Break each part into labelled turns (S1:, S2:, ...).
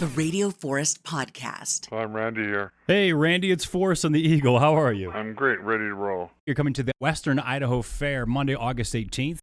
S1: the Radio Forest Podcast.
S2: I'm Randy here.
S3: Hey, Randy, it's Forrest on the Eagle. How are you?
S2: I'm great, ready to roll.
S3: You're coming to the Western Idaho Fair Monday, August 18th.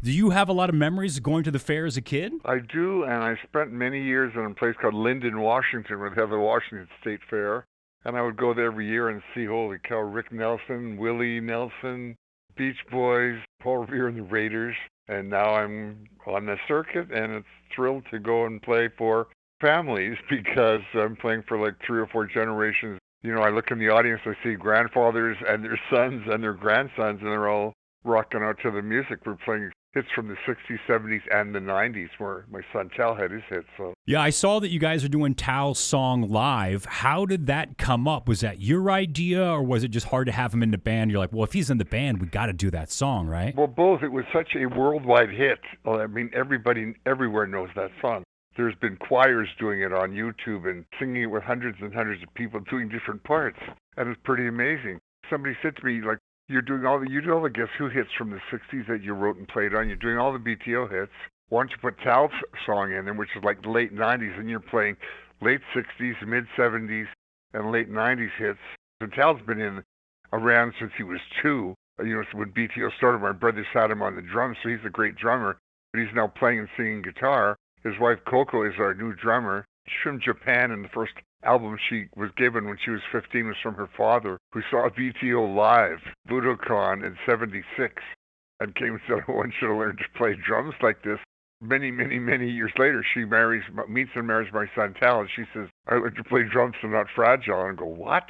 S3: Do you have a lot of memories of going to the fair as a kid?
S2: I do, and I spent many years in a place called Lyndon, Washington, where they have the Washington State Fair. And I would go there every year and see, holy cow, Rick Nelson, Willie Nelson, Beach Boys, Paul Revere and the Raiders. And now I'm on the circuit, and it's thrilled to go and play for families because I'm playing for like 3 or 4 generations. You know, I look in the audience, I see grandfathers and their sons and their grandsons, and they're all rocking out to the music. We're playing hits from the 60s, 70s, and the 90s, where my son Tal had his hits. So.
S3: Yeah, I saw that you guys are doing Tal's song live. How did that come up? Was that your idea, or was it just hard to have him in the band? You're like, well, if he's in the band, we got to do that song, right?
S2: Well, both. It was such a worldwide hit. I mean, everybody everywhere knows that song. There's been choirs doing it on YouTube and singing it with hundreds and hundreds of people doing different parts. And it's pretty amazing. Somebody said to me, like, you do all the Guess Who hits from the 60s that you wrote and played on. You're doing all the BTO hits. Why don't you put Tal's song in there, which is like late 90s, and you're playing late 60s, mid 70s, and late 90s hits. So Tal's been around since he was 2. You know, so when BTO started, my brother sat him on the drums, so he's a great drummer. But he's now playing and singing guitar. His wife Coco is our new drummer. She's from Japan, and the first album she was given when she was 15 was from her father, who saw BTO live, Budokan, in 76, and came and said, I want you to learn to play drums like this. Many, many, many years later, she meets and marries my son Tal, and she says, I learned to play drums so not fragile. And I go, what?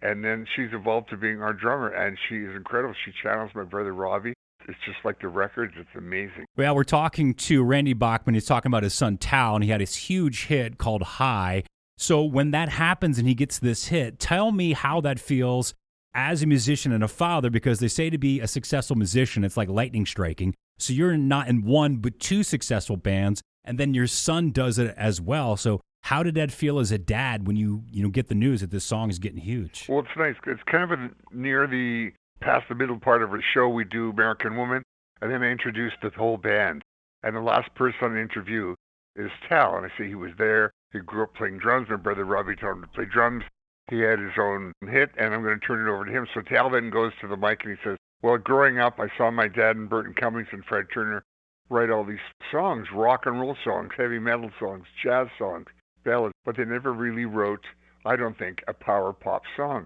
S2: And then she's evolved to being our drummer, and she is incredible. She channels my brother Robbie. It's just like the records. It's amazing.
S3: Well, we're talking to Randy Bachman. He's talking about his son Tal, and he had this huge hit called High. So when that happens and he gets this hit, tell me how that feels as a musician and a father, because they say to be a successful musician, it's like lightning striking. So you're not in 1 but 2 successful bands, and then your son does it as well. So how did that feel as a dad when you get the news that this song is getting huge?
S2: Well, it's nice. It's kind of near the past the middle part of a show we do American Woman, and then I introduce the whole band. And the last person I interview is Tal, and I say he was there. He grew up playing drums. My brother Robbie taught him to play drums. He had his own hit, and I'm going to turn it over to him. So Tal then goes to the mic and he says, well, growing up, I saw my dad and Burton Cummings and Fred Turner write all these songs, rock and roll songs, heavy metal songs, jazz songs, ballads, but they never really wrote, I don't think, a power pop song.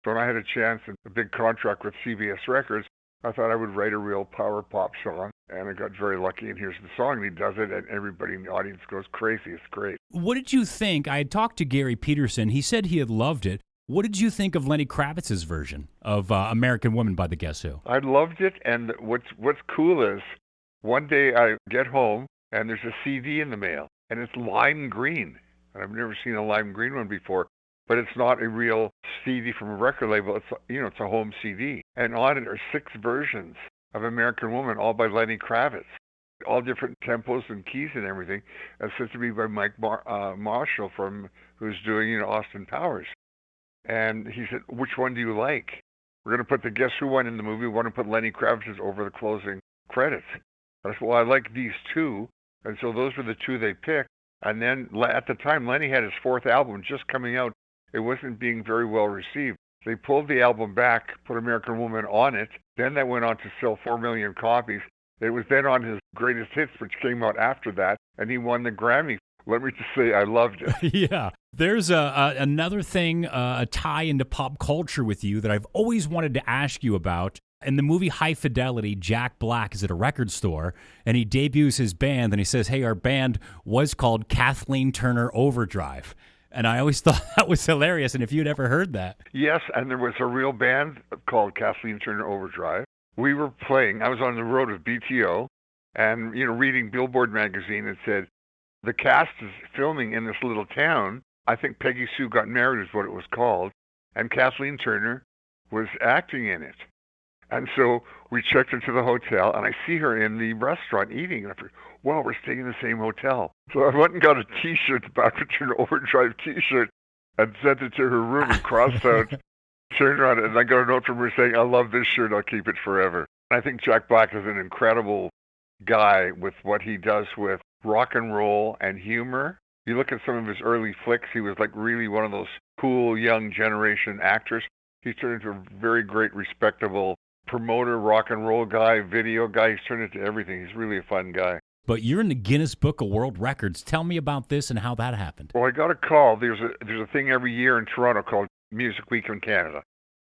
S2: So when I had a chance and a big contract with CBS Records, I thought I would write a real power pop song, and I got very lucky, and here's the song, and he does it, and everybody in the audience goes crazy. It's great.
S3: What did you think? I had talked to Gary Peterson. He said he had loved it. What did you think of Lenny Kravitz's version of American Woman by the Guess Who?
S2: I loved it, and what's cool is one day I get home, and there's a CD in the mail, and it's lime green. And I've never seen a lime green one before. But it's not a real CD from a record label. It's a home CD. And on it are 6 versions of American Woman, all by Lenny Kravitz, all different tempos and keys and everything. And said to me by Mike Marshall who's doing Austin Powers. And he said, which one do you like? We're going to put the Guess Who one in the movie. We want to put Lenny Kravitz's over the closing credits. I said, well, I like these 2. And so those were the 2 they picked. And then at the time, Lenny had his 4th album just coming out. It wasn't being very well received. They pulled the album back, put American Woman on it. Then that went on to sell 4 million copies. It was then on his greatest hits, which came out after that, and he won the Grammy. Let me just say, I loved it.
S3: Yeah. There's another thing, a tie into pop culture with you that I've always wanted to ask you about. In the movie High Fidelity, Jack Black is at a record store, and he debuts his band, and he says, hey, our band was called Kathleen Turner Overdrive. And I always thought that was hilarious, and if you'd ever heard that.
S2: Yes, and there was a real band called Kathleen Turner Overdrive. We were playing, I was on the road with BTO, and, reading Billboard magazine, it said, the cast is filming in this little town. I think Peggy Sue Got Married is what it was called, and Kathleen Turner was acting in it. And so we checked into the hotel, and I see her in the restaurant eating. And I thought, wow, we're staying in the same hotel. So I went and got a T-shirt, the Bachman-Turner Overdrive T-shirt, and sent it to her room and crossed out, turned around, and I got a note from her saying, I love this shirt, I'll keep it forever. I think Jack Black is an incredible guy with what he does with rock and roll and humor. You look at some of his early flicks, he was like really one of those cool young generation actors. He's turned into a very great, respectable promoter, rock and roll guy, video guy. He's turned into everything. He's really a fun guy.
S3: But you're in the Guinness Book of World Records. Tell me about this and how that happened.
S2: Well, I got a call. There's a thing every year in Toronto called Music Week in Canada.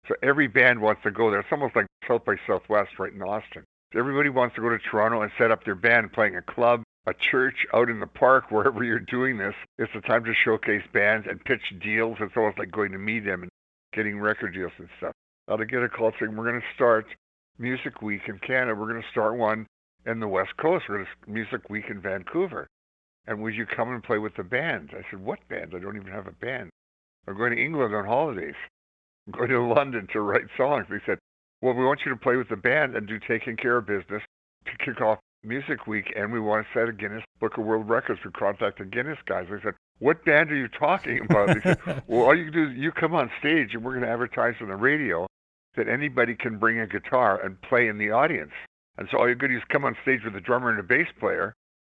S2: So every band wants to go there. It's almost like South by Southwest right in Austin. So everybody wants to go to Toronto and set up their band playing a club, a church, out in the park, wherever you're doing this. It's the time to showcase bands and pitch deals. It's almost like going to meet them and getting record deals and stuff. Now to get a call saying, we're going to start Music Week in Canada. We're going to start one in the West Coast. We're going to Music Week in Vancouver. And would you come and play with the band? I said, what band? I don't even have a band. I'm going to England on holidays. I'm going to London to write songs. They said, well, we want you to play with the band and do Taking Care of Business to kick off Music Week, and we want to set a Guinness Book of World Records. We contacted Guinness guys. I said, what band are you talking about? They said, well, all you can do is you come on stage, and we're going to advertise on the radio that anybody can bring a guitar and play in the audience. And so all you're going to do is come on stage with a drummer and a bass player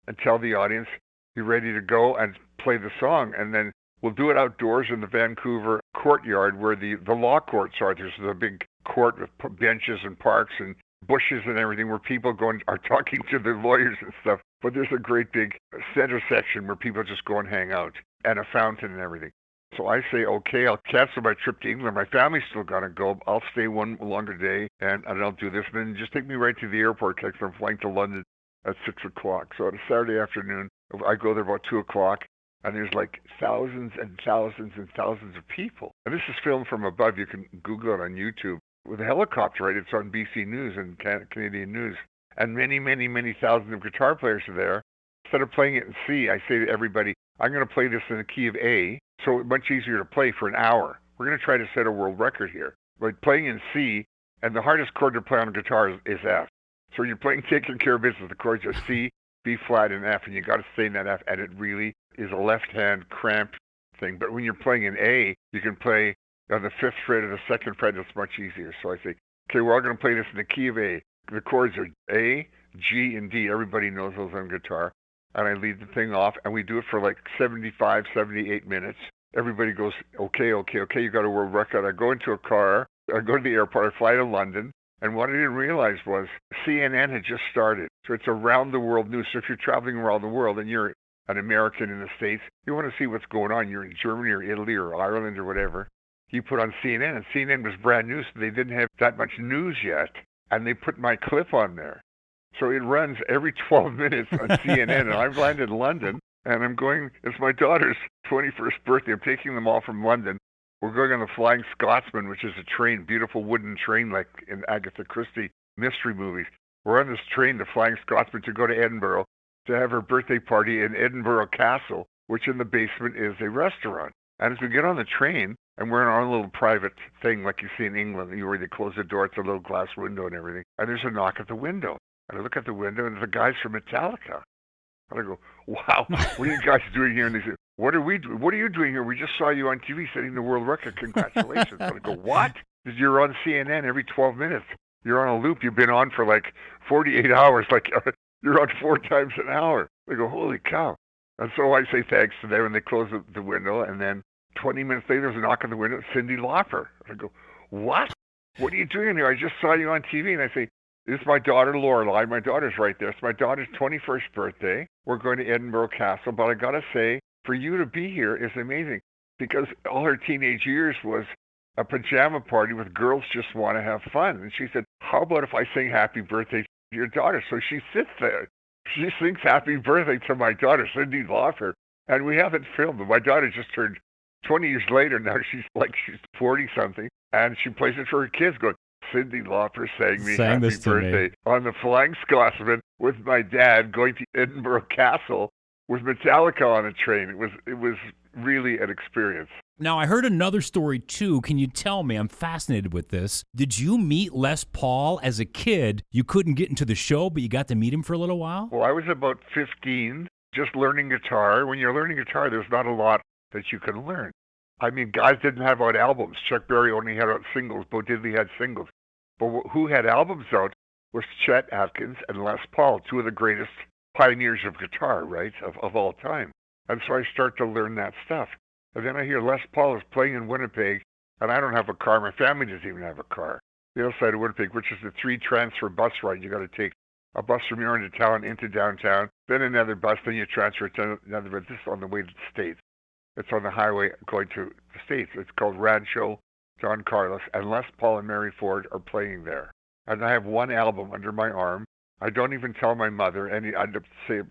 S2: and tell the audience you're ready to go and play the song. And then we'll do it outdoors in the Vancouver courtyard where the law courts are. There's a big court with benches and parks and bushes and everything where people are talking to their lawyers and stuff. But there's a great big center section where people just go and hang out, and a fountain and everything. So I say, okay, I'll cancel my trip to England. My family's still got to go. I'll stay one longer day, and I'll do this. And then just take me right to the airport because I'm flying to London at 6 o'clock. So on a Saturday afternoon, I go there about 2 o'clock, and there's like thousands and thousands and thousands of people. And this is filmed from above. You can Google it on YouTube. With a helicopter, right? It's on BC News and Canadian News. And many, many, many thousands of guitar players are there. Instead of playing it in C, I say to everybody, I'm going to play this in the key of A, so it's much easier to play for an hour. We're going to try to set a world record here. Like playing in C, and the hardest chord to play on a guitar is F. So you're playing Taking Care of Business. The chords are C, B flat, and F, and you got to stay in that F, and it really is a left-hand cramp thing. But when you're playing in A, you can play on the 5th fret or the 2nd fret. It's much easier. So I say, okay, we're all going to play this in the key of A. The chords are A, G, and D. Everybody knows those on guitar. And I lead the thing off, and we do it for like 75, 78 minutes. Everybody goes, okay, you got a world record. I go into a car, I go to the airport, I fly to London, and what I didn't realize was CNN had just started. So it's around the world news. So if you're traveling around the world and you're an American in the States, you want to see what's going on. You're in Germany or Italy or Ireland or whatever. You put on CNN, and CNN was brand new, so they didn't have that much news yet. And they put my clip on there. So it runs every 12 minutes on CNN, and I've landed in London, and I'm going, it's my daughter's 21st birthday. I'm taking them all from London. We're going on the Flying Scotsman, which is a train, beautiful wooden train like in Agatha Christie mystery movies. We're on this train, the Flying Scotsman, to go to Edinburgh to have her birthday party in Edinburgh Castle, which in the basement is a restaurant. And as we get on the train, and we're in our own little private thing like you see in England, where they close the door, it's a little glass window and everything, and there's a knock at the window. And I look at the window, and the guys from Metallica. And I go, wow, what are you guys doing here? And they say, what are we doing? What are you doing here? We just saw you on TV setting the world record. Congratulations. And I go, what? You're on CNN every 12 minutes. You're on a loop. You've been on for like 48 hours. Like you're on 4 times an hour. They go, holy cow. And so I say thanks to them, and they close the window. And then 20 minutes later, there's a knock on the window. Cyndi Lauper. And I go, what? What are you doing here? I just saw you on TV. And I say, this is my daughter, Lorelai. My daughter's right there. It's my daughter's 21st birthday. We're going to Edinburgh Castle. But I got to say, for you to be here is amazing because all her teenage years was a pajama party with girls just want to have fun. And she said, how about if I sing happy birthday to your daughter? So she sits there. She sings happy birthday to my daughter, Cyndi Lauper. And we haven't filmed it. My daughter just turned 20 years later. Now she's 40-something. And she plays it for her kids going, Cyndi Lauper sang me happy birthday on the Flying Scotsman with my dad going to Edinburgh Castle with Metallica on a train. It was really an experience.
S3: Now, I heard another story, too. Can you tell me? I'm fascinated with this. Did you meet Les Paul as a kid? You couldn't get into the show, but you got to meet him for a little while?
S2: Well, I was about 15, just learning guitar. When you're learning guitar, there's not a lot that you can learn. I mean, guys didn't have out albums. Chuck Berry only had out singles. Bo Diddley had singles. But who had albums out was Chet Atkins and Les Paul, two of the greatest pioneers of guitar, right, of all time. And so I start to learn that stuff. And then I hear Les Paul is playing in Winnipeg, and I don't have a car. My family doesn't even have a car. The other side of Winnipeg, which is the 3 transfer bus ride. You got to take a bus from your end of town into downtown, then another bus, then you transfer to another bus. This is on the way to the States. It's on the highway going to the States. It's called Rancho Don Carlos, and Les Paul and Mary Ford are playing there. And I have one album under my arm. I don't even tell my mother, and I say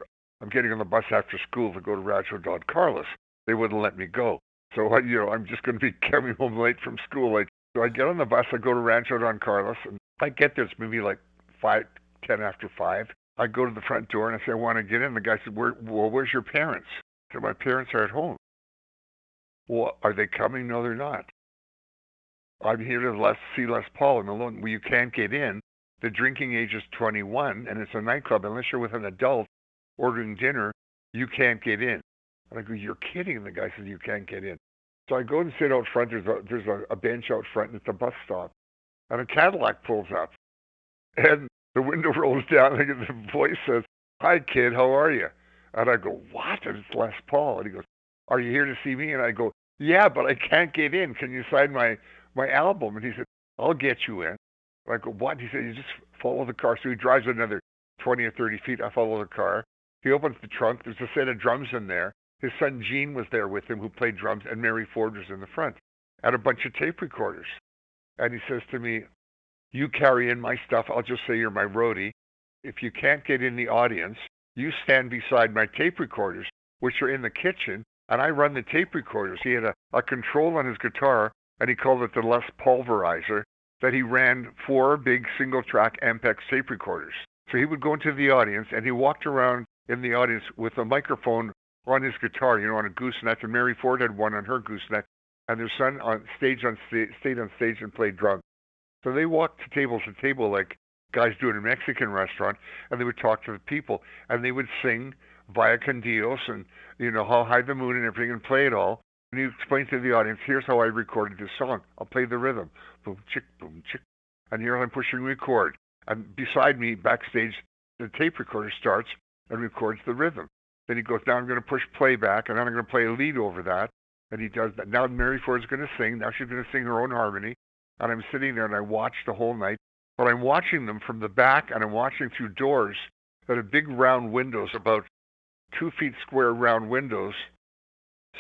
S2: I'm getting on the bus after school to go to Rancho Don Carlos. They wouldn't let me go. So, I'm just going to be coming home late from school. So I get on the bus, I go to Rancho Don Carlos, and I get there, it's maybe like 10 after 5. I go to the front door, and I say, I want to get in. The guy said, where's your parents? I said, my parents are at home. Well, are they coming? No, they're not. I'm here to see Les Paul and alone. Well, you can't get in. The drinking age is 21, and it's a nightclub. Unless you're with an adult ordering dinner, you can't get in. And I go, you're kidding. And the guy says, you can't get in. So I go and sit out front. There's a bench out front, and it's a bus stop. And a Cadillac pulls up. And the window rolls down, and the voice says, hi, kid, how are you? And I go, what? And it's Les Paul. And he goes, are you here to see me? And I go, yeah, but I can't get in. Can you sign my album? And he said, I'll get you in. And I go, what? He said, you just follow the car. So he drives another 20 or 30 feet. I follow the car. He opens the trunk. There's a set of drums in there. His son Gene was there with him, who played drums, and Mary Ford was in the front, and a bunch of tape recorders. And he says to me, you carry in my stuff. I'll just say you're my roadie. If you can't get in the audience, you stand beside my tape recorders, which are in the kitchen, and I run the tape recorders. He had a control on his guitar, and he called it the Les Pulverizer, that he ran 4 big single-track Ampex tape recorders. So he would go into the audience, and he walked around in the audience with a microphone on his guitar, on a gooseneck, and Mary Ford had one on her gooseneck, and their son stayed on stage and played drums. So they walked table to table like guys do in a Mexican restaurant, and they would talk to the people, and they would sing Vaya con Dios and, How High the Moon and everything, and play it all. And he explained to the audience, here's how I recorded this song. I'll play the rhythm. Boom, chick, and here I'm pushing record. And beside me, backstage, the tape recorder starts and records the rhythm. Then he goes, now I'm going to push playback, and then I'm going to play a lead over that. And he does that. Now Mary Ford's going to sing. Now she's going to sing her own harmony. And I'm sitting there, and I watch the whole night. But I'm watching them from the back, and I'm watching through doors that have big round windows, about 2 feet square round windows.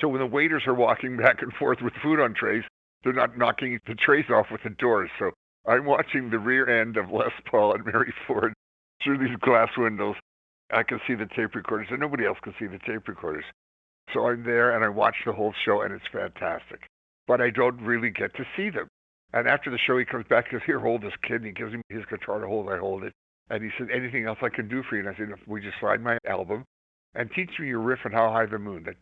S2: So when the waiters are walking back and forth with food on trays, they're not knocking the trays off with the doors. So I'm watching the rear end of Les Paul and Mary Ford through these glass windows. I can see the tape recorders, and nobody else can see the tape recorders. So I'm there, and I watch the whole show, and it's fantastic. But I don't really get to see them. And after the show, he comes back and says, here, hold this kid. And he gives me his guitar to hold. I hold it. And he said, anything else I can do for you? And I said, we just sign my album and teach me your riff on How High the Moon. That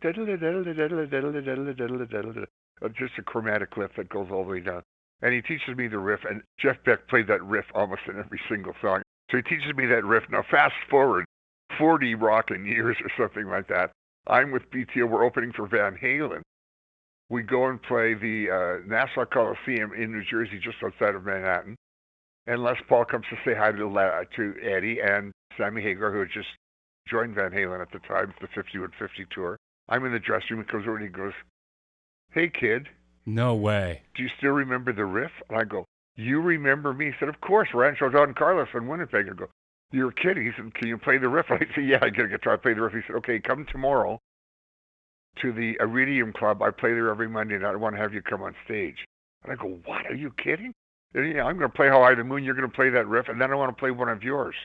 S2: just a chromatic lift that goes all the way down. And he teaches me the riff, and Jeff Beck played that riff almost in every single song. So he teaches me that riff. Now fast forward 40 rocking years or something like that. I'm with BTO. We're opening for Van Halen. We go and play the Nassau Coliseum in New Jersey, just outside of Manhattan. And Les Paul comes to say hi to Eddie and Sammy Hagar, who had just joined Van Halen at the time, the 5150 tour. I'm in the dressing room. He comes over and he goes, hey, kid.
S3: No way.
S2: Do you still remember the riff? And I go, you remember me? He said, of course, Rancho Don Carlos in Winnipeg. I go, you're kidding. He said, can you play the riff? I said, yeah, I get a guitar. I play the riff. He said, okay, come tomorrow to the Iridium Club. I play there every Monday, and I want to have you come on stage. And I go, what? Are you kidding? And, yeah, I'm going to play How High the Moon. You're going to play that riff, and then I want to play one of yours.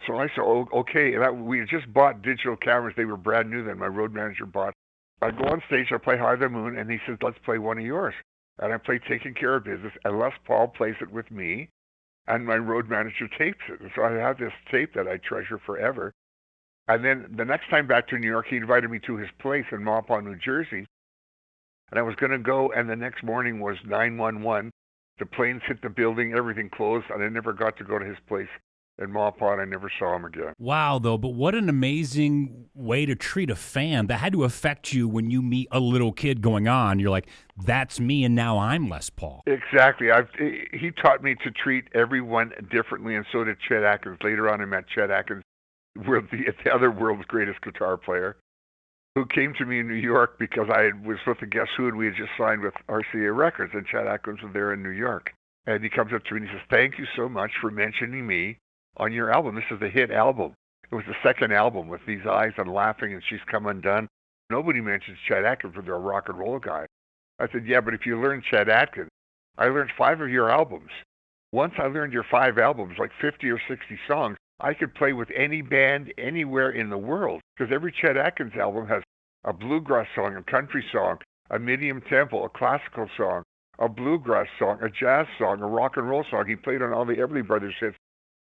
S2: So I said, oh, okay. And we had just bought digital cameras. They were brand new then. My road manager bought. I go on stage. I play How High the Moon, and he says, let's play one of yours. And I play Taking Care of Business, and Les Paul plays it with me, and my road manager tapes it. And so I have this tape that I treasure forever. And then the next time back to New York, he invited me to his place in Maupain, New Jersey. And I was going to go, and the next morning was 911. The planes hit the building, everything closed, and I never got to go to his place in Maupain. I never saw him again.
S3: Wow, though, but what an amazing way to treat a fan. That had to affect you when you meet a little kid going on. You're like, that's me, and now I'm Les Paul.
S2: Exactly. He taught me to treat everyone differently, and so did Chet Atkins. Later on, I met Chet Atkins, the other world's greatest guitar player. who came to me in New York because was with the Guess Who, and we had just signed with RCA Records, and Chet Atkins was there in New York. And he comes up to me and he says, "Thank you so much for mentioning me on your album. This is a hit album." It was the second album with These Eyes and Laughing and She's Come Undone. Nobody mentions Chet Atkins when they're a rock and roll guy. I said, "Yeah, but if you learn Chet Atkins, I learned 5 of your albums. Once I learned your 5 albums, like 50 or 60 songs, I could play with any band anywhere in the world, because every Chet Atkins album has a bluegrass song, a country song, a medium tempo, a classical song, a bluegrass song, a jazz song, a rock and roll song. He played on all the Everly Brothers hits,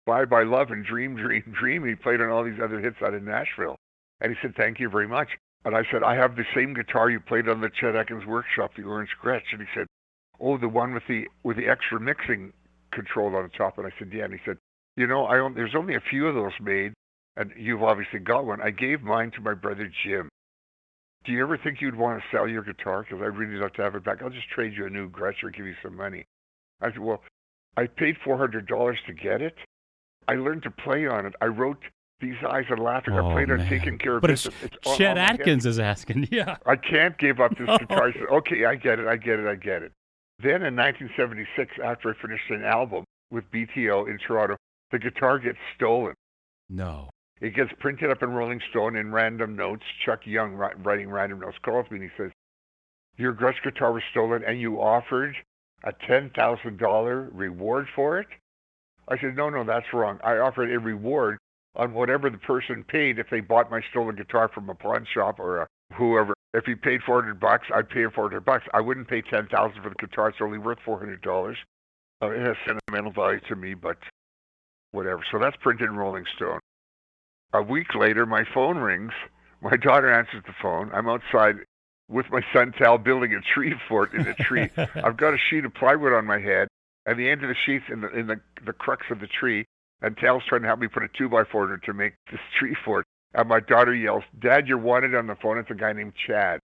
S2: Bye Bye Love and Dream, Dream, Dream. He played on all these other hits out in Nashville." And he said, "Thank you very much." And I said, "I have the same guitar you played on the Chet Atkins workshop, the Orange Gretsch." And he said, "Oh, the one with the extra mixing control on the top." And I said, "Yeah." And he said, "There's only a few of those made, and you've obviously got one. I gave mine to my brother Jim. Do you ever think you'd want to sell your guitar? Because I'd really love to have it back. I'll just trade you a new Gretsch or give you some money." I said, "Well, I paid $400 to get it. I learned to play on it. I wrote These Eyes and Laughing. I played on Taking Care of
S3: But
S2: Business."
S3: It's Chet Atkins is asking, yeah.
S2: "I can't give up this guitar." I said, "Okay, I get it. Then in 1976, after I finished an album with BTO in Toronto, the guitar gets stolen.
S3: No.
S2: It gets printed up in Rolling Stone in Random Notes. Chuck Young, writing Random Notes, calls me and he says, "Your Gretsch guitar was stolen and you offered a $10,000 reward for it?" I said, No, that's wrong. I offered a reward on whatever the person paid if they bought my stolen guitar from a pawn shop or whoever. If he paid $400, I'd pay him $400. I wouldn't pay $10,000 for the guitar. It's only worth $400. It has sentimental value to me, but whatever. So that's printed in Rolling Stone. A week later, my phone rings. My daughter answers the phone. I'm outside with my son Tal building a tree fort in a tree. I've got a sheet of plywood on my head, and the end of the sheet's in the crux of the tree, and Tal's trying to help me put a 2x4 in it to make this tree fort. And my daughter yells, "Dad, you're wanted on the phone." It's a guy named Chad.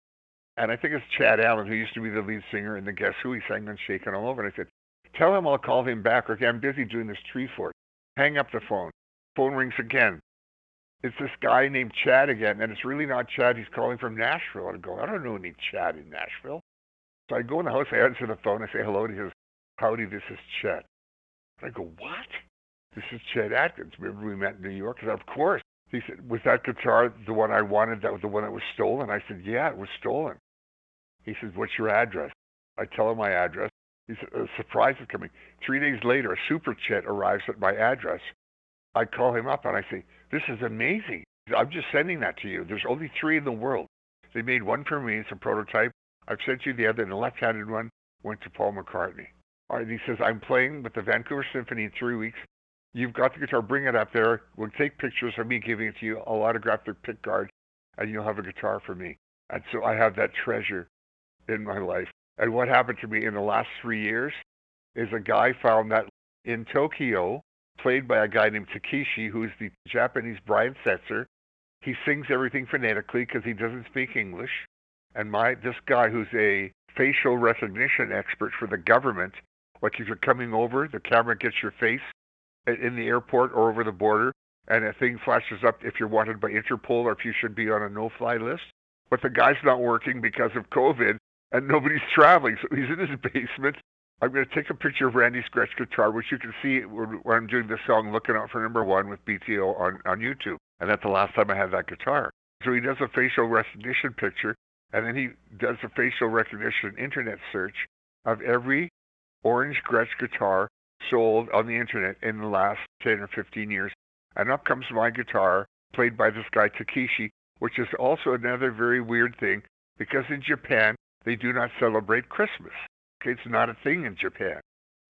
S2: And I think it's Chad Allen, who used to be the lead singer in the Guess Who. He sang on Shakin' All Over. And I said, "Tell him I'll call him back. Okay, I'm busy doing this tree fort." Hang up the phone. Phone rings again. It's this guy named Chad again, and it's really not Chad. He's calling from Nashville. And I go, "I don't know any Chad in Nashville." So I go in the house, I answer the phone, I say hello, and he says, "Howdy, this is Chet." And I go, "What?" "This is Chet Atkins. Remember we met in New York?" I said, "Of course." He said, "Was that guitar the one I wanted, that was the one that was stolen?" I said, "Yeah, it was stolen." He says, "What's your address?" I tell him my address. He said, "A surprise is coming." 3 days later, a Super Chet arrives at my address. I call him up and I say, "This is amazing. I'm just sending that to you. There's only 3 in the world. They made one for me. It's a prototype. I've sent you the other, and the left-handed one went to Paul McCartney." All right, he says, "I'm playing with the Vancouver Symphony in 3 weeks. You've got the guitar. Bring it up there. We'll take pictures of me giving it to you. I'll autograph the pick guard, and you'll have a guitar for me." And so I have that treasure in my life. And what happened to me in the last 3 years is a guy found that in Tokyo, played by a guy named Takeshi, who's the Japanese Brian Setzer. He sings everything phonetically because he doesn't speak English. And this guy, who's a facial recognition expert for the government, like if you're coming over, the camera gets your face in the airport or over the border, and a thing flashes up if you're wanted by Interpol or if you should be on a no-fly list. But the guy's not working because of COVID, and nobody's traveling, so he's in his basement. I'm going to take a picture of Randy's Gretsch guitar, which you can see when I'm doing the song "Looking Out for Number One" with BTO on YouTube. And that's the last time I had that guitar. So he does a facial recognition picture, and then he does a facial recognition internet search of every Orange Gretsch guitar sold on the internet in the last 10 or 15 years. And up comes my guitar, played by this guy Takeshi, which is also another very weird thing, because in Japan, they do not celebrate Christmas. Okay, it's not a thing in Japan.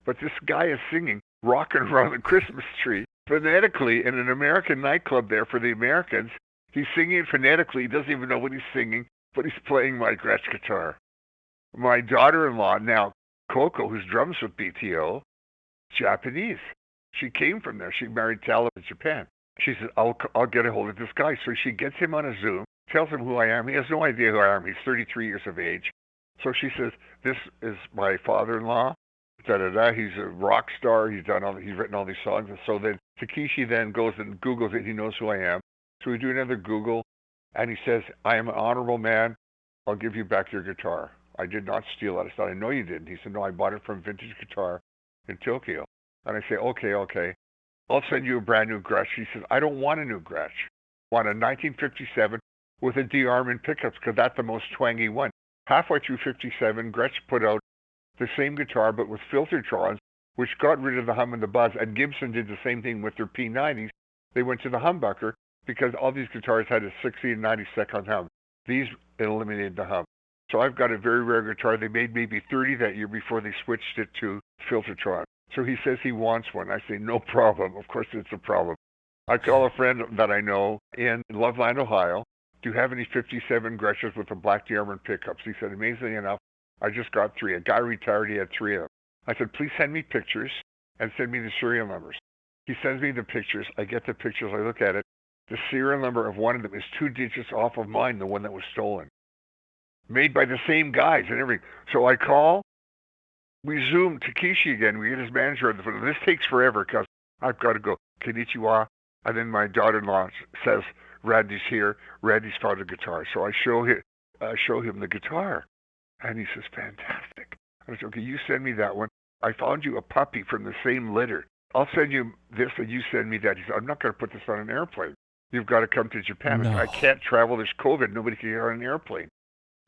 S2: But this guy is singing "Rockin' Around the Christmas Tree" phonetically in an American nightclub there for the Americans. He's singing it phonetically. He doesn't even know what he's singing, but he's playing my Gretsch guitar. My daughter-in-law now, Coco, who's drums with BTO, Japanese. She came from there. She married Tal in Japan. She said, I'll get a hold of this guy. So she gets him on a Zoom, tells him who I am. He has no idea who I am. He's 33 years of age. So she says, "This is my father-in-law. Da-da-da. He's a rock star. He's written all these songs." And so then Takeshi then goes and Googles it. He knows who I am. So we do another Google. And he says, I am an honorable man. I'll give you back your guitar. I did not steal it. I said, I know you didn't. He said, no, I bought it from Vintage Guitar in Tokyo. And I say, okay. I'll send you a brand new Gretsch. He says, I don't want a new Gretsch. I want a 1957 with a D-arm and pickups because that's the most twangy one. Halfway through 57, Gretsch put out the same guitar but with filtertrons, which got rid of the hum and the buzz. And Gibson did the same thing with their P90s. They went to the humbucker because all these guitars had a 60 and 90-second hum. These eliminated the hum. So I've got a very rare guitar. They made maybe 30 that year before they switched it to filtertron. So he says he wants one. I say, no problem. Of course it's a problem. I call a friend that I know in Loveland, Ohio. Do you have any 57 Gretsches with the black D-arm and pickups? He said, amazingly enough, I just got 3. A guy retired, he had 3 of them. I said, please send me pictures and send me the serial numbers. He sends me the pictures. I get the pictures. I look at it. The serial number of one of them is 2 digits off of mine, the one that was stolen. Made by the same guys and everything. So I call. We Zoom Takeshi again. We get his manager on the phone. This takes forever because I've got to go, konnichiwa. And then my daughter-in-law says, Randy's here. Randy's found a guitar. So I show him the guitar. And he says, fantastic. I said, okay, you send me that one. I found you a puppy from the same litter. I'll send you this and you send me that. He said, I'm not going to put this on an airplane. You've got to come to Japan.
S3: No.
S2: I can't travel. There's COVID. Nobody can get on an airplane.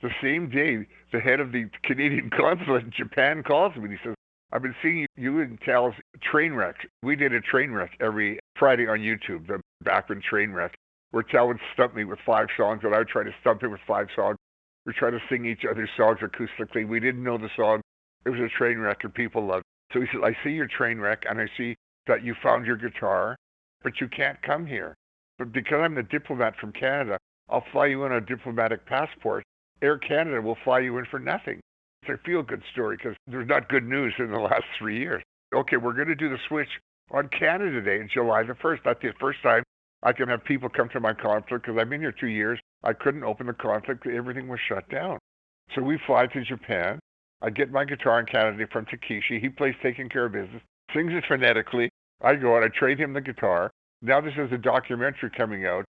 S2: The same day, the head of the Canadian consulate in Japan calls me and he says, I've been seeing you and Tal's train wreck. We did a train wreck every Friday on YouTube, the Bachman train wreck, where Tal would stump me with 5 songs and I would try to stump him with 5 songs. We try to sing each other's songs acoustically. We didn't know the song. It was a train wreck and people loved it. So he said, I see your train wreck and I see that you found your guitar, but you can't come here. But because I'm the diplomat from Canada, I'll fly you in on a diplomatic passport. Air Canada will fly you in for nothing. It's a feel-good story because there's not good news in the last 3 years. Okay, we're going to do the switch on Canada Day, July the 1st. That's the first time I can have people come to my consulate because I've been here 2 years. I couldn't open the consulate. Everything was shut down. So we fly to Japan. I get my guitar in Canada Day from Takeshi. He plays Taking Care of Business, sings it phonetically. I go out, I trade him the guitar. Now this is a documentary coming out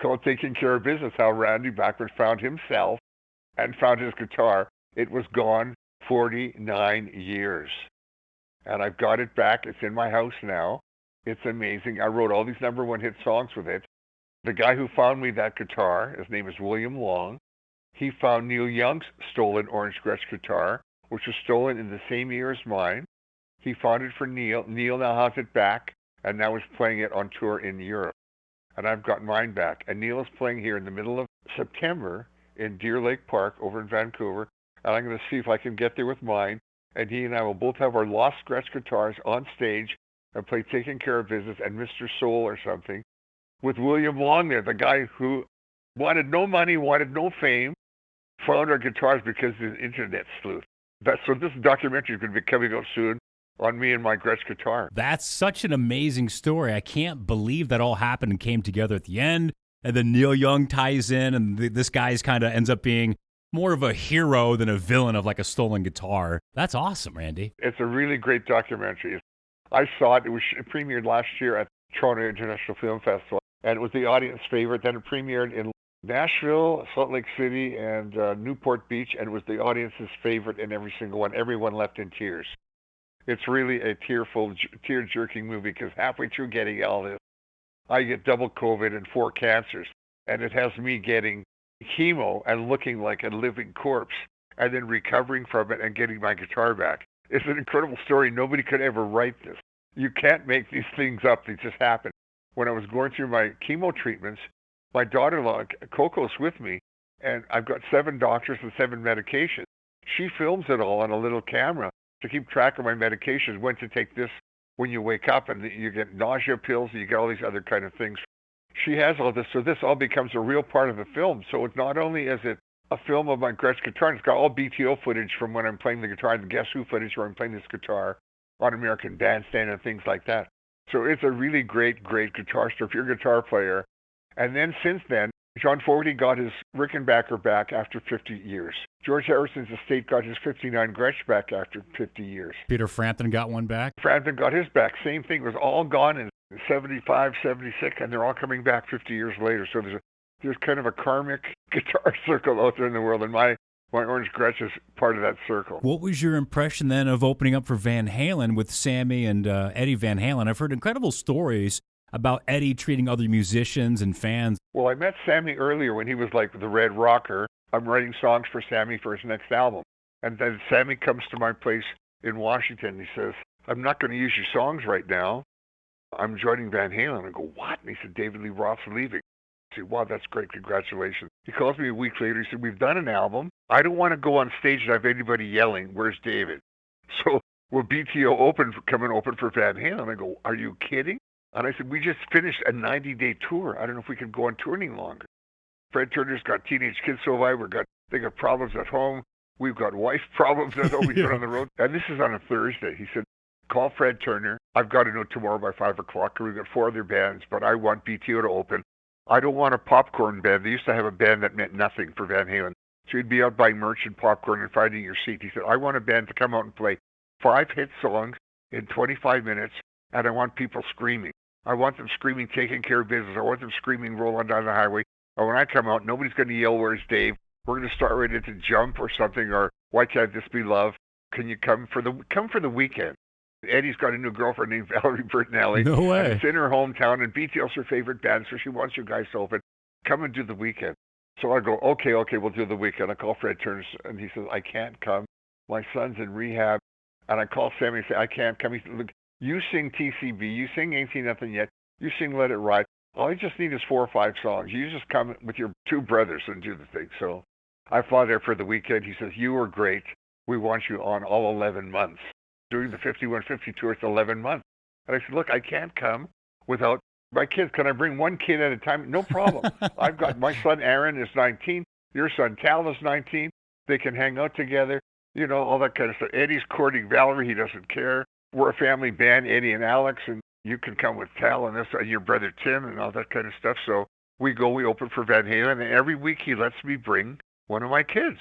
S2: called Taking Care of Business, how Randy Bachman found himself and found his guitar. It was gone 49 years. And I've got it back. It's in my house now. It's amazing. I wrote all these #1 hit songs with it. The guy who found me that guitar, his name is William Long. He found Neil Young's stolen orange Gretsch guitar, which was stolen in the same year as mine. He found it for Neil. Neil now has it back, and now is playing it on tour in Europe. And I've got mine back. And Neil is playing here in the middle of September in Deer Lake Park over in Vancouver. And I'm going to see if I can get there with mine. And he and I will both have our lost Gretsch guitars on stage and play Taking Care of Business and Mr. Soul or something with William Long there, the guy who wanted no money, wanted no fame, found our guitars because he's an internet sleuth. So this documentary is going to be coming out soon on me and my Gretsch guitar.
S3: That's such an amazing story. I can't believe that all happened and came together at the end. And then Neil Young ties in, and this guy's kind of ends up being more of a hero than a villain of like a stolen guitar. That's awesome, Randy.
S2: It's a really great documentary. I saw it. It was premiered last year at Toronto International Film Festival, and it was the audience favorite. Then it premiered in Nashville, Salt Lake City, and Newport Beach, and it was the audience's favorite in every single one. Everyone left in tears. It's really a tear-jerking movie because halfway through getting all this, I get double COVID and 4 cancers, and it has me getting chemo and looking like a living corpse, and then recovering from it and getting my guitar back. It's an incredible story. Nobody could ever write this. You can't make these things up. They just happen. When I was going through my chemo treatments, my daughter-in-law, Coco's with me, and I've got 7 doctors and 7 medications. She films it all on a little camera to keep track of my medications, when to take this when you wake up, and you get nausea pills, and you get all these other kind of things. She has all this, so this all becomes a real part of the film. So it's not only is it a film of my Gretsch guitar, it's got all BTO footage from when I'm playing the guitar, and the Guess Who footage where I'm playing this guitar on American Bandstand and things like that. So it's a really great, great guitar story if you're a guitar player. And then since then, John Fogerty got his Rickenbacker back after 50 years. George Harrison's estate got his 59 Gretsch back after 50 years.
S3: Peter Frampton got one back?
S2: Frampton got his back. Same thing. It was all gone in 75, 76, and they're all coming back 50 years later. So there's There's kind of a karmic guitar circle out there in the world, and my Orange Gretsch is part of that circle.
S3: What was your impression then of opening up for Van Halen with Sammy and Eddie Van Halen? I've heard incredible stories about Eddie treating other musicians and fans.
S2: Well, I met Sammy earlier when he was like the Red Rocker. I'm writing songs for Sammy for his next album. And then Sammy comes to my place in Washington. He says, I'm not going to use your songs right now. I'm joining Van Halen. I go, what? And he said, David Lee Roth's leaving. I said, wow, that's great. Congratulations. He calls me a week later. He said, we've done an album. I don't want to go on stage and have anybody yelling, where's David? So will BTO come and open for Van Halen? I go, are you kidding? And I said, we just finished a 90-day tour. I don't know if we can go on tour any longer. Fred Turner's got teenage kids, so have I. They got problems at home. We've got wife problems at home. We've been on the road. And this is on a Thursday. He said, call Fred Turner. I've got to know tomorrow by 5 o'clock. We've got 4 other bands, but I want BTO to open. I don't want a popcorn band. They used to have a band that meant nothing for Van Halen. So you'd be out buying merch and popcorn and finding your seat. He said, I want a band to come out and play 5 hit songs in 25 minutes, and I want people screaming. I want them screaming, taking care of business. I want them screaming, rolling down the highway. Or when I come out, nobody's going to yell, where's Dave? We're going to start right into Jump or something, or Why Can't This Be Love? Can you come for the weekend? Eddie's got a new girlfriend named Valerie Bertinelli.
S3: No way.
S2: And it's in her hometown, and BTL's her favorite band, so she wants you guys to open. Come and do the weekend. So I go, okay, we'll do the weekend. I call Fred Turner, and he says, I can't come. My son's in rehab. And I call Sammy and say, I can't come. He said, look, you sing TCB, you sing Ain't Seen Nothing Yet, you sing Let It Ride. All I just need is 4 or 5 songs. You just come with your 2 brothers and do the thing. So I fly there for the weekend. He says, you are great. We want you on all 11 months. Doing the 5150 tour, it's 11 months. And I said, look, I can't come without my kids. Can I bring 1 kid at a time? No problem. I've got my son Aaron is 19. Your son Tal is 19. They can hang out together, all that kind of stuff. Eddie's courting Valerie. He doesn't care. We're a family band, Eddie and Alex, and you can come with Tal and your brother Tim and all that kind of stuff. So we open for Van Halen, and every week he lets me bring one of my kids.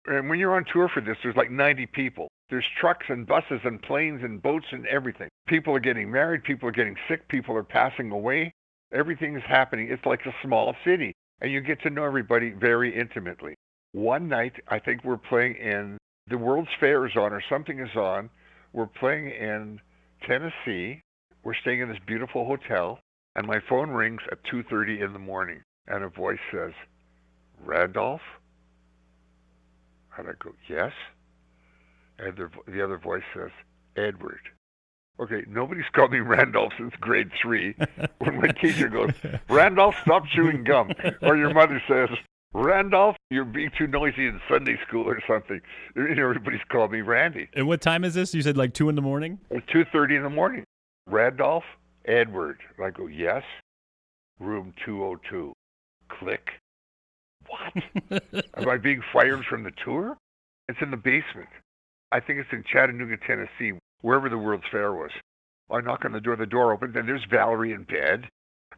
S2: And when you're on tour for this, there's like 90 people. There's trucks and buses and planes and boats and everything. People are getting married. People are getting sick. People are passing away. Everything is happening. It's like a small city, and you get to know everybody very intimately. One night, I think we're playing in the World's Fair is on or something is on. We're playing in Tennessee. We're staying in this beautiful hotel, and my phone rings at 2:30 in the morning, and a voice says, Randolph? And I go, yes? And the other voice says, Edward. Okay, nobody's called me Randolph since grade 3. When my teacher goes, Randolph, stop chewing gum. Or your mother says, Randolph, you're being too noisy in Sunday school or something. Everybody's called me Randy.
S3: And what time is this? You said like 2 in the morning? 2:30
S2: in the morning. Randolph, Edward. And I go, yes. Room 202. Click. What? Am I being fired from the tour? It's in the basement. I think it's in Chattanooga, Tennessee, wherever the World's Fair was. I knock on the door opens, and there's Valerie in bed,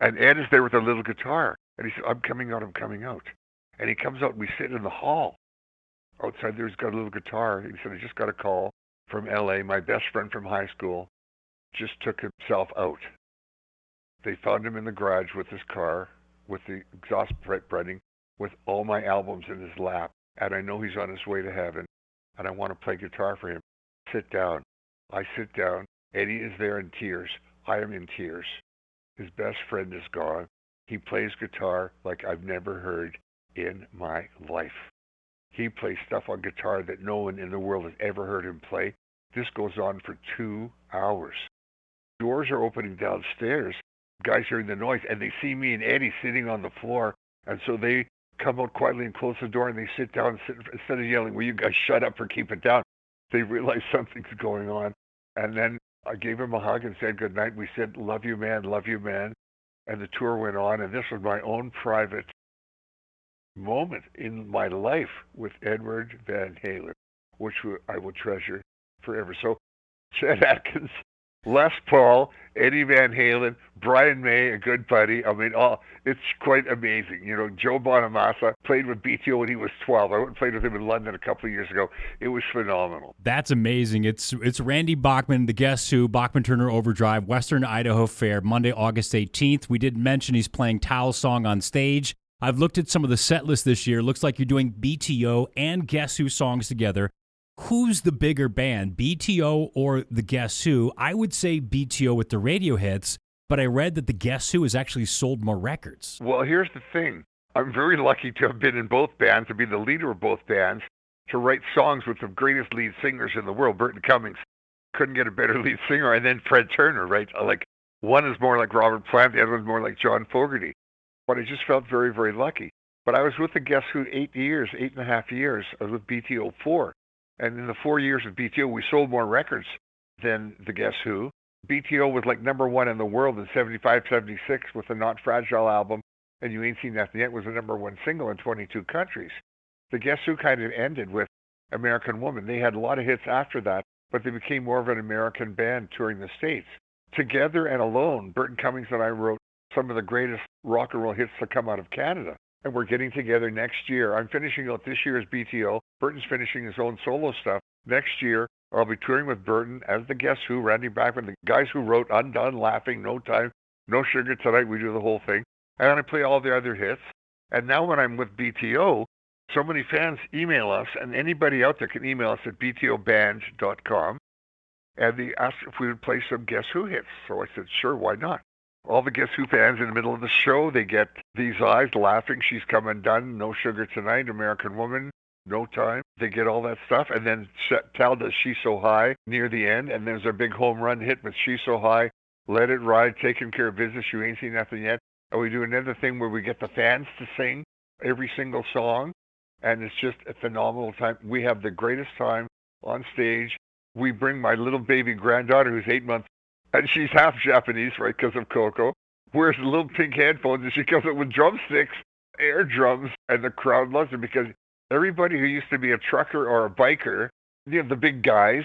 S2: and Ed is there with a little guitar. And he said, I'm coming out. And he comes out, and we sit in the hall. Outside there, he's got a little guitar. He said, I just got a call from L.A. My best friend from high school just took himself out. They found him in the garage with his car, with the exhaust running, with all my albums in his lap. And I know he's on his way to heaven, and I want to play guitar for him. Sit down. I sit down. Eddie is there in tears. I am in tears. His best friend is gone. He plays guitar like I've never heard in my life. He plays stuff on guitar that no one in the world has ever heard him play. This goes on for 2 hours. Doors are opening downstairs. Guys hearing the noise, and they see me and Eddie sitting on the floor, and so they come out quietly and close the door, and they sit down. Instead of yelling, will you guys shut up or keep it down? They realize something's going on. And then I gave him a hug and said goodnight. We said, love you, man, love you, man. And the tour went on, and this was my own private moment in my life with Edward Van Halen, which I will treasure forever. So Chet Atkins, Les Paul, Eddie Van Halen, Brian May, a good buddy. I mean, it's quite amazing. Joe Bonamassa played with BTO when he was 12. I went and played with him in London a couple of years ago. It was phenomenal.
S3: That's amazing. It's Randy Bachman, the Guess Who, Bachman-Turner Overdrive, Western Idaho Fair, Monday, August 18th. We did mention he's playing Towel Song on stage. I've looked at some of the set lists this year. Looks like you're doing BTO and Guess Who songs together. Who's the bigger band, BTO or the Guess Who? I would say BTO with the radio hits, but I read that the Guess Who has actually sold more records.
S2: Well, here's the thing. I'm very lucky to have been in both bands, to be the leader of both bands, to write songs with the greatest lead singers in the world, Burton Cummings. Couldn't get a better lead singer. And then Fred Turner, right? Like, one is more like Robert Plant, the other one's more like John Fogerty. But I just felt very, very lucky. But I was with the Guess Who 8.5 years. I was with BTO 4. And in the 4 years of BTO, we sold more records than the Guess Who. BTO was like number one in the world in 75, 76 with the Not Fragile album. And You Ain't Seen Nothing Yet was the number one single in 22 countries. The Guess Who kind of ended with American Woman. They had a lot of hits after that, but they became more of an American band touring the States. Together and alone, Burton Cummings and I wrote some of the greatest rock and roll hits to come out of Canada. And we're getting together next year. I'm finishing out this year as BTO. Burton's finishing his own solo stuff. Next year, I'll be touring with Burton as the Guess Who, Randy Bachman, the guys who wrote Undone, Laughing, No Time, No Sugar Tonight. We do the whole thing. And I play all the other hits. And now when I'm with BTO, so many fans email us, and anybody out there can email us at btoband.com. And they asked if we would play some Guess Who hits. So I said, sure, why not? All the Guess Who fans in the middle of the show, they get These Eyes, Laughing, She's Come Undone, No Sugar Tonight, American Woman, No Time. They get all that stuff. And then Tal does She's So High near the end. And there's a big home run hit with She's So High, Let It Ride, Taking Care of Business, You Ain't Seen Nothing Yet. And we do another thing where we get the fans to sing every single song. And it's just a phenomenal time. We have the greatest time on stage. We bring my little baby granddaughter who's 8 months, and she's half Japanese, right, because of Coco, wears little pink headphones, and she comes up with drumsticks, air drums, and the crowd loves it because everybody who used to be a trucker or a biker, you know, the big guys,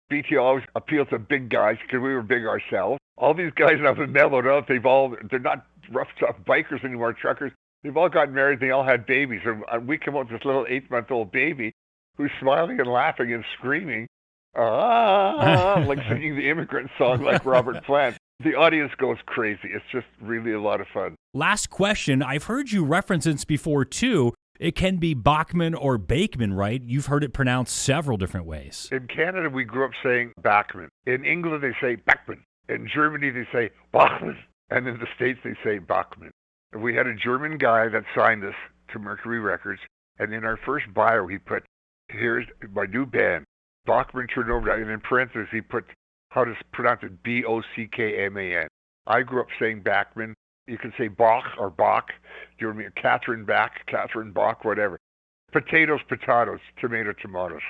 S2: BT always appealed to big guys because we were big ourselves. All these guys now have mellowed out. They're not rough, tough bikers anymore, truckers. They've all gotten married. They all had babies. And we come up with this little 8-month-old baby who's smiling and laughing and screaming, like singing the Immigrant Song like Robert Plant. The audience goes crazy. It's just really a lot of fun.
S3: Last question. I've heard you reference this before, too. It can be Bachman or Bachman, right? You've heard it pronounced several different ways.
S2: In Canada, we grew up saying Bachman. In England, they say Bachman. In Germany, they say Bachman. And in the States, they say Bachman. We had a German guy that signed us to Mercury Records, and in our first bio, he put, here's my new band, Bachman-Turner Overdrive, and in parentheses, he put, how to pronounce it, Bockman. I grew up saying Bachman. You can say Bach or Bach. Do you know what I mean? Catherine Bach, Catherine Bach, whatever. Potatoes, potatoes, tomato, tomatoes.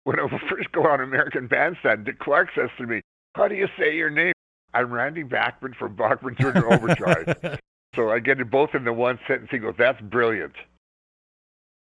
S2: When I first go on American Bandstand, Dick Clark says to me, how do you say your name? I'm Randy Bachman from Bachman-Turner Overdrive. So I get it both in the one sentence. He goes, that's brilliant.